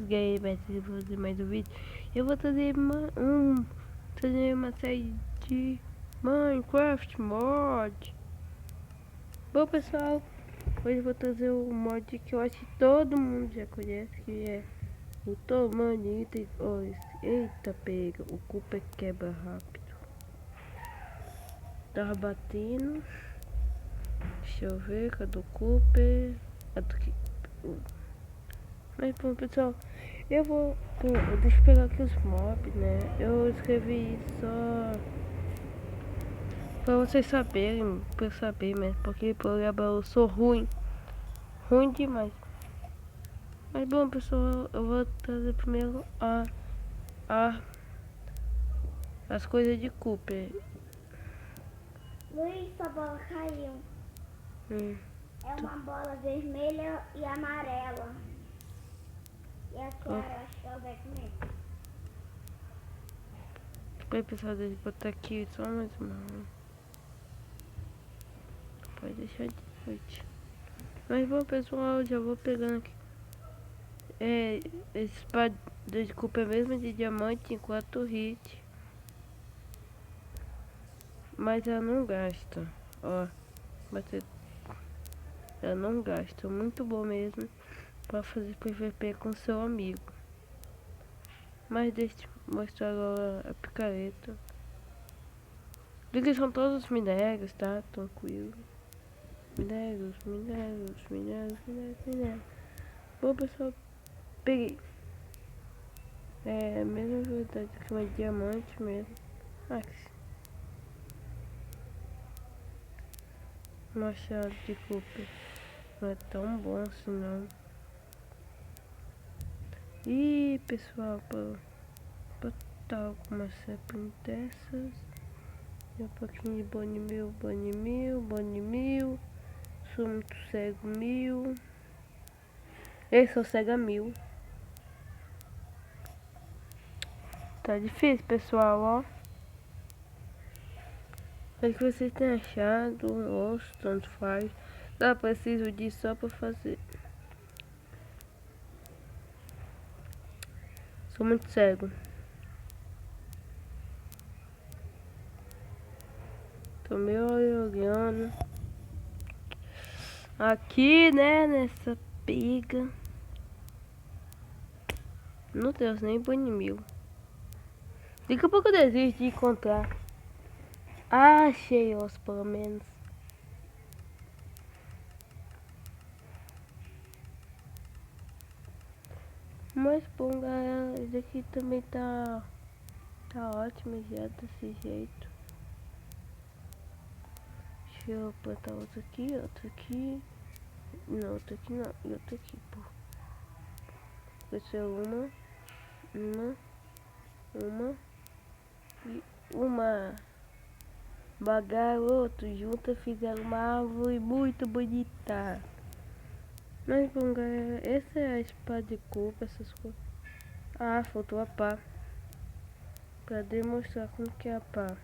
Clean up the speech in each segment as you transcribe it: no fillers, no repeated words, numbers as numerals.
gamers, se for fazer mais um vídeo, eu vou trazer uma série de Minecraft mod. Bom pessoal, hoje eu vou trazer um mod que eu acho que todo mundo já conhece, que é o tamanho item. Eita pega, o Cooper quebra rápido. Tava batendo. Deixa eu ver, cadê o Cooper? Mas bom pessoal, deixa eu pegar aqui os mobs, né? Eu escrevi isso só pra vocês saberem, pra eu saber mesmo, porque por exemplo eu sou ruim demais. Mas bom pessoal, eu vou trazer primeiro as coisas de Cooper. Luiz, sua bola caiu. É uma bola vermelha e amarela. E a Kiara, acho que ela vai comer. Bem pessoal, deixa eu botar aqui só mais uma. Pode deixar de noite. Mas bom pessoal, já vou pegando aqui. Esse espada de Cooper mesmo de diamante em 4 hits. Mas ela não gasta. Ó, ela não gasta. Muito bom mesmo para fazer PVP com seu amigo. Mas deixa eu mostrar agora a picareta. Aqui são todos os minérios, tá? Tranquilo. Minérios. Bom pessoal, peguei. É a mesma verdade que uma diamante mesmo. Machado de Cooper não é tão bom assim não. E pessoal, para botar algumas sempre dessas, um pouquinho de bone mil, sou muito cego 1000. Eu sou cega 1000. Tá difícil pessoal, ó. Espero que vocês tenham achado, ou tanto faz. Só preciso disso só pra fazer. Sou muito cego. Tô meio olhando. Aqui, né, nessa piga. Meu Deus, nem bone 1000. Daqui a pouco eu desisto de encontrar. Achei os pelo menos. Mas bom galera, esse aqui também tá ótimo já desse jeito. Deixa eu plantar outro aqui. Não, outro aqui não. E outro aqui, pô. Vai ser uma e uma. Garoto juntas fizeram uma árvore muito bonita. Mas bom galera, essa é a espada de Cooper, essas coisas. Ah, faltou a pá. Pra demonstrar como que é a pá.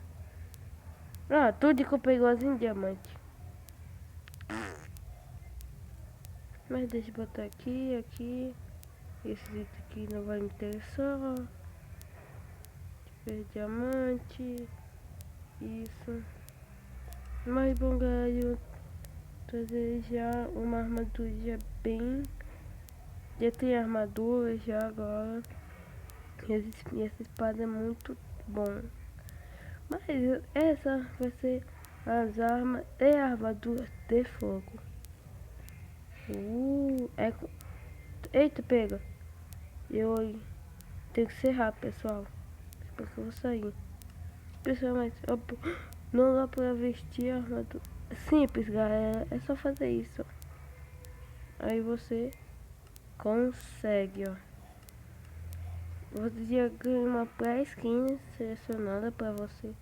Ah, tudo de Cooper igualzinho diamante. Mas deixa eu botar aqui. Esse item aqui não vai me interessar. Diamante. Isso. Mas bom galera, eu trazer já uma armadura já bem. Já tem armadura já agora. E essa espada é muito bom. Mas essa vai ser as armas e armaduras de fogo. Eita, pega. Eu tenho que ser rápido, pessoal. Porque eu vou sair. Pessoal, mas não dá pra vestir a armadura. Simples, galera. É só fazer isso. Aí você consegue, ó. Você já ganha uma pré-skin selecionada pra você.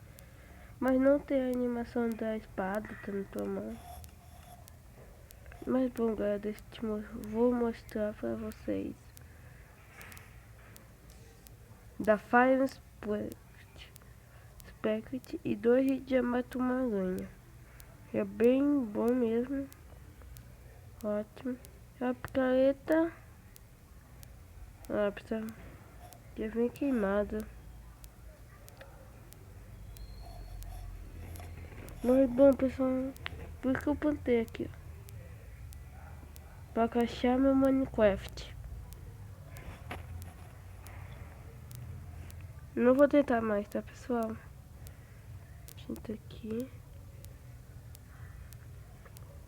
Mas não tem a animação da espada, tá na tua mão. Mas bom, galera, vou mostrar pra vocês. Da Fire Spectre e 2 de mato uma aranha. É bem bom mesmo. Ótimo. A picareta. Ah, precisa. Já vem queimada. Mas bom, pessoal. Por isso que eu plantei aqui, ó. Pra caixar meu Minecraft. Não vou tentar mais, tá, pessoal? Senta aqui.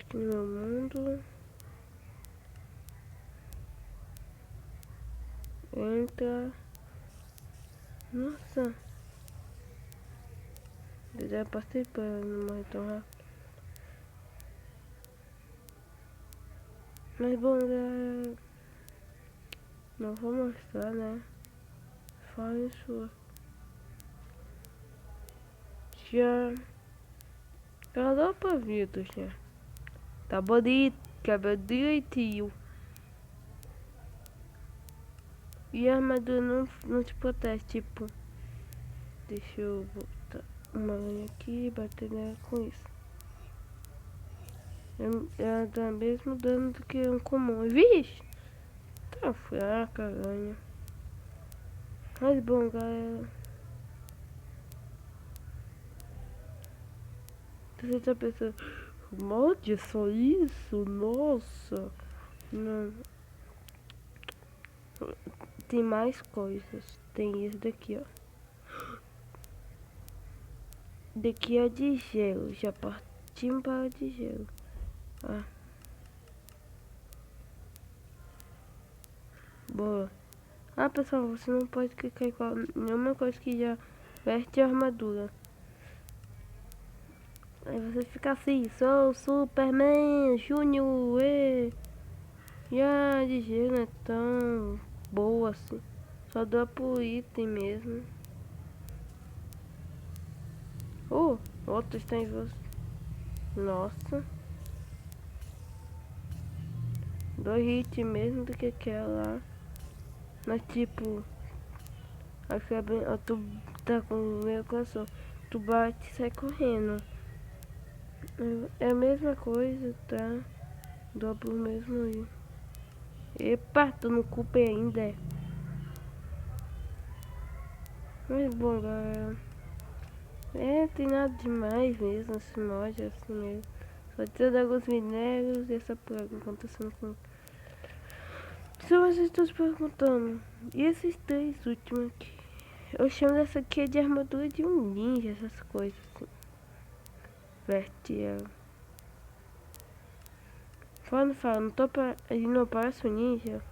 Aqui no meu mundo. Entra. Nossa. Eu já passei pra não morrer tão rápido. Mas bom, galera. Não vou mostrar, né? Só isso. Já. Já dá pra ver, já. Tá bonito. Cabelo direitinho. E a armadura não te protege, tipo. Deixa eu botar uma linha aqui e bater nela com isso. Ela dá mesmo dano do que um comum. Vixe! Tá fraca a aranha. Mas bom, galera. Você tá pensando, molde só isso? Nossa! Não. Tem mais coisas. Tem esse daqui, ó. Daqui é de gelo. Já partimos para de gelo. Ah. Boa. Ah, pessoal, você não pode clicar igual nenhuma coisa que já veste a armadura. Aí você fica assim, sou Superman Júnior, e a de gelo não é tão boa assim. Só dá pro item mesmo. Outro está em você. Nossa. 2 hits mesmo do que aquela lá. Mas tipo, acho que tu tá com o meu coração. Tu bate e sai correndo. É a mesma coisa, tá? Dobro mesmo aí. Epa, tô no culpa ainda. Mas bom, galera. Tem nada demais mesmo, esse mod assim mesmo. Só tirando alguns minérios e essa praga acontecendo com. Se vocês estão se perguntando, e esses 3 últimos aqui? Eu chamo dessa aqui de armadura de um ninja, essas coisas assim. Veste ela. Fala, não tô pra. Ele não parece um ninja.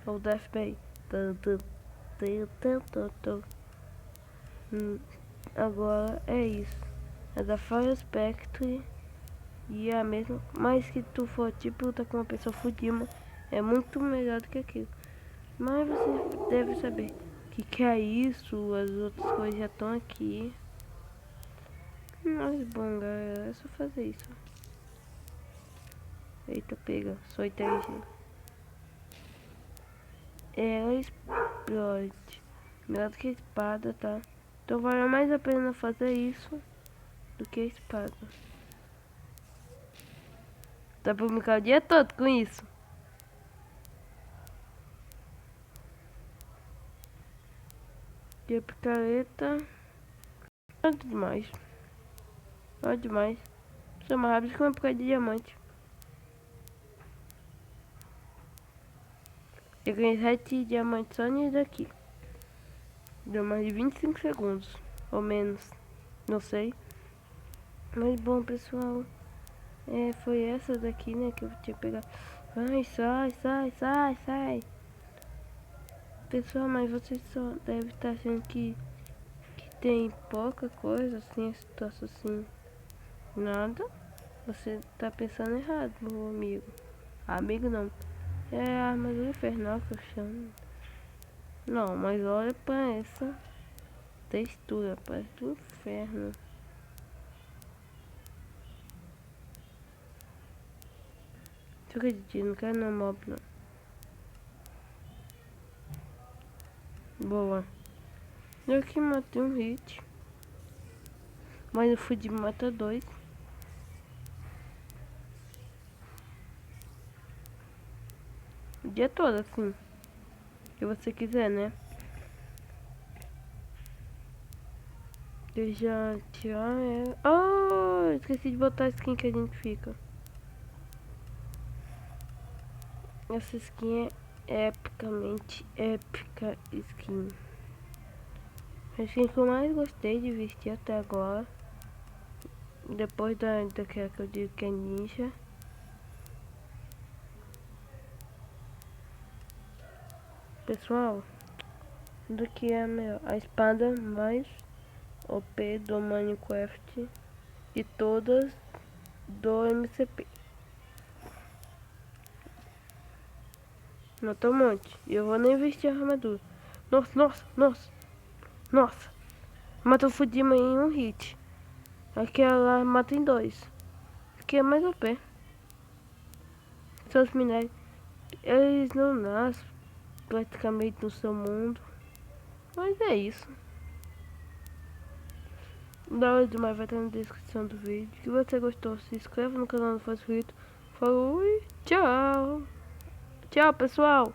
Ou Death Bay. Agora é isso. É da Fire Spectre. E é a mesma. Mas que tu for tipo lutar com uma pessoa fudida, é muito melhor do que aquilo. Mas você deve saber que é isso. As outras coisas já estão aqui. Mas bom, galera, é só fazer isso. Eita, pega. Sou inteligente. Ela explode. Melhor do que a espada, tá? Então vale mais a pena fazer isso do que a espada. Dá pra brincar o dia todo com isso. E a picareta. Nada demais. Nada demais. Sou mais rápido que uma picareta de diamante. Eu ganhei 7 diamantes só nisso daqui. Deu mais de 25 segundos. Ou menos. Não sei. Mas bom, pessoal. Foi essa daqui, né, que eu tinha pegado. Ai, sai. Pessoal, mas vocês só devem estar achando que tem pouca coisa assim, a situação assim. Nada. Você tá pensando errado, meu amigo. Amigo não. É a armadura infernal que eu chamo. Não, mas olha pra essa textura, parece do inferno. Deixa eu acreditar, não quero não mob não. Boa. Eu aqui matei um hit. Mas eu fui de mata 2. O dia todo, assim. Se você quiser, né? Deixa eu tirar ela. Oh, esqueci de botar a skin que a gente fica. Essa skin é epicamente épica skin. A skin que eu mais gostei de vestir até agora. Depois daquela que eu digo que é ninja. Pessoal, daqui é a espada mais OP do Minecraft de todas do MCP. Matou um monte. E eu vou nem vestir a armadura. Nossa, nossa, nossa. Nossa. Matou o Fudima em um hit. Aquela mata em dois. Aqui é mais OP. Seus minérios. Eles não nascem praticamente no seu mundo. Mas é isso. Da hora demais vai estar na descrição do vídeo. Se você gostou, se inscreva no canal, não for inscrito. Falou e tchau. Tchau, pessoal.